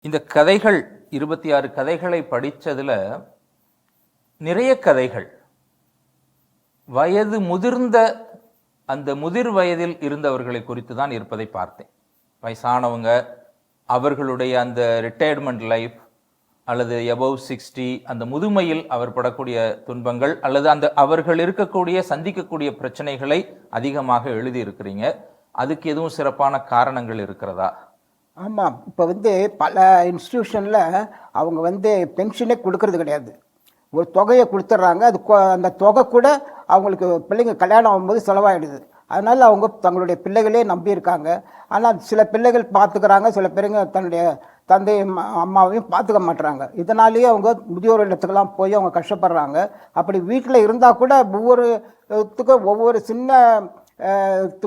இந்த கதைகள் 26 கதைகளை படித்ததில் நிறைய கதைகள் வயது முதிர்ந்த அந்த முதிர் வயதில் இருந்தவர்களை குறித்து தான் இருப்பதை பார்த்தேன். வயசானவங்க, அவர்களுடைய அந்த ரிட்டையர்மெண்ட் லைஃப் அல்லது எபவ் 60 அந்த முதுமையில் அவர் படக்கூடிய துன்பங்கள் அல்லது அந்த அவர்கள் இருக்கக்கூடிய சந்திக்கக்கூடிய பிரச்சனைகளை அதிகமாக எழுதியிருக்கிறீங்க. அதுக்கு எதுவும் சிறப்பான காரணங்கள் இருக்கிறதா? ஆமாம். இப்போ பல இன்ஸ்டிடியூஷனில் அவங்க பென்ஷனே கொடுக்கறது கிடையாது. ஒரு தொகையை கொடுத்துட்றாங்க. அது அந்த தொகை கூட அவங்களுக்கு பிள்ளைங்க கல்யாணம் ஆகும்போது செலவாயிடுது. அதனால் அவங்க தங்களுடைய பிள்ளைகளே நம்பியிருக்காங்க. ஆனால் சில பிள்ளைகள் பார்த்துக்கிறாங்க, சில பேருங்க தன்னுடைய தந்தையும் அம்மாவையும் பார்த்துக்க மாட்டுறாங்க. இதனாலேயே அவங்க முதியோர் இல்லத்துக்கெல்லாம் போய் அவங்க கஷ்டப்படுறாங்க. அப்படி வீட்டில் இருந்தால் கூட ஒவ்வொருத்துக்கும் ஒவ்வொரு சின்ன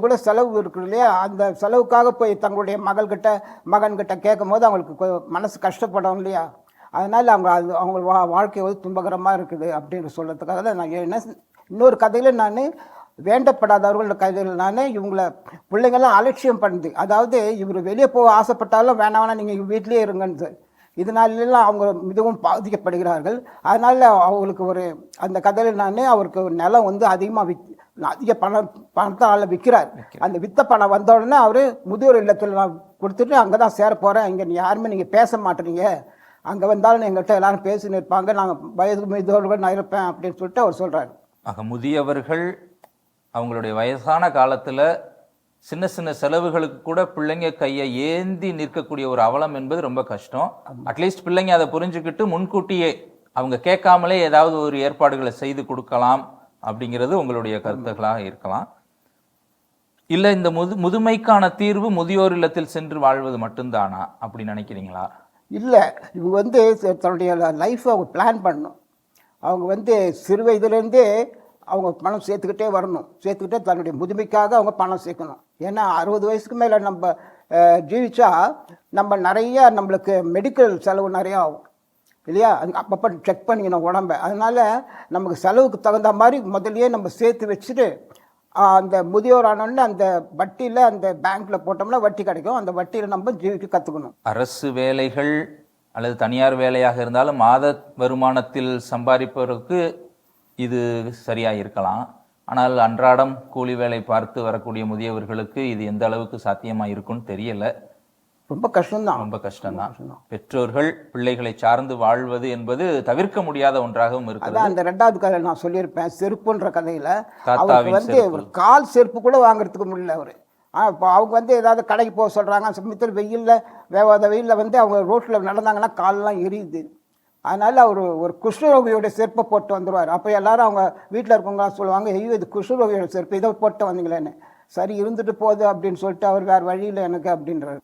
கூட செலவு இருக்கு இல்லையா, அந்த செலவுக்காக போய் தங்களுடைய மகன்கிட்ட கேட்கும் போது அவங்களுக்கு மனசு கஷ்டப்படும் இல்லையா. அதனால் அவங்க வாழ்க்கை துன்பகரமாக இருக்குது அப்படின்னு சொல்கிறதுக்காக தான் நான் இன்னொரு கதையில் நான் வேண்டப்படாதவர்களோட கதையில் நான் இவங்களை பிள்ளைங்கள்லாம் அலட்சியம் பண்ணுது. அதாவது இவர் வெளியே போக ஆசைப்பட்டாலும் வேணாம் நீங்கள் வீட்லேயே இருங்கன்னு. இதனாலெல்லாம் அவங்க மிகவும் பாதிக்கப்படுகிறார்கள். அதனால் அவங்களுக்கு அந்த கதையில் நான் அவருக்கு நிலம் அதிகமாக அதிக பணத்தால் விற்கிறார். அந்த வித்த பணம் வந்த உடனே அவர் முதியோர் இல்லத்தில் நான் கொடுத்துட்டு அங்கே தான் சேர போகிறேன், இங்கே யாருமே நீங்கள் பேச மாட்டேறீங்க, அங்கே வந்தாலும் எங்கள்கிட்ட எல்லாரும் பேசின்னு இருப்பாங்க, நாங்கள் வயது முதியோர்கள் நான் இருப்பேன் அப்படின்னு சொல்லிட்டு அவர் சொல்கிறார். ஆக முதியவர்கள் அவங்களுடைய வயசான காலத்தில் சின்ன சின்ன செலவுகளுக்கு கூட பிள்ளைங்க கையை ஏந்தி நிற்கக்கூடிய ஒரு அவலம் என்பது ரொம்ப கஷ்டம். அட்லீஸ்ட் பிள்ளைங்க அதை புரிஞ்சுக்கிட்டு முன்கூட்டியே அவங்க கேட்காமலே ஏதாவது ஒரு ஏற்பாடுகளை செய்து கொடுக்கலாம் அப்படிங்கிறது உங்களுடைய கருத்துக்களாக இருக்கலாம். இல்லை இந்த முதுமைக்கான தீர்வு முதியோர் இல்லத்தில் சென்று வாழ்வது மட்டும்தானா அப்படி நினைக்கிறீங்களா? இல்லை, இவங்க தன்னுடைய லைஃப்பை அவங்க பிளான் பண்ணணும். அவங்க சிறு வயதுலேருந்தே அவங்க பணம் சேர்த்துக்கிட்டே வரணும். சேர்த்துக்கிட்டே தன்னுடைய முதுமைக்காக அவங்க பணம் சேர்க்கணும். ஏன்னா 60 வயசுக்கு மேலே நம்ம ஜீவிச்சா நம்ம நம்மளுக்கு மெடிக்கல் செலவு நிறையா ஆகும் இல்லையா. அதுக்கு அப்பப்போ செக் பண்ணிக்கணும் உடம்பை. அதனால் நமக்கு செலவுக்கு தகுந்த மாதிரி முதலையே நம்ம சேர்த்து வச்சுட்டு அந்த முதியோர் ஆனோடனே அந்த வட்டியில் அந்த பேங்க்கில் போட்டோம்னா வட்டி கிடைக்கும். அந்த வட்டியில் நம்ம ஜீவிக்க கற்றுக்கணும். அரசு வேலைகள் அல்லது தனியார் வேலையாக இருந்தாலும் மாத வருமானத்தில் சம்பாதிப்பவருக்கு இது சரியாக இருக்கலாம். ஆனால் அன்றாடம் கூலி வேலை பார்த்து வரக்கூடிய முதியவர்களுக்கு இது எந்த அளவுக்கு சாத்தியமாக இருக்குன்னு தெரியலை. ரொம்ப கஷ்டம்தான். ரொம்ப கஷ்டம்தான். பெற்றோர்கள் பிள்ளைகளை சார்ந்து வாழ்வது என்பது தவிர்க்க முடியாத ஒன்றாகவும் இருக்குது. அந்த 2வது கதை நான் சொல்லியிருப்பேன், செருப்புன்ற கதையில் அவருக்கு ஒரு கால் செருப்பு கூட வாங்குறதுக்கு முடியல அவர். இப்போ அவங்க ஏதாவது கடைக்கு போக சொல்கிறாங்க, சமயத்தில் வெயிலில் வேவாத வெயிலில் அவங்க ரோட்டில் நடந்தாங்கன்னா காலெலாம் எரியுது. அதனால் அவர் ஒரு குஷ்ணரோகியோட செருப்பை போட்டு வந்துடுவார். அப்போ எல்லாரும் அவங்க வீட்டில் இருக்கவங்களாம் சொல்லுவாங்க, ஐயோ இது குஷ்ணரோகியோட செருப்பு, இதை போட்டு வந்தீங்களேன்னு. சரி இருந்துட்டு போகுது அப்படின்னு சொல்லிட்டு அவர் வேறு வழியில் எனக்கு அப்படின்றார்.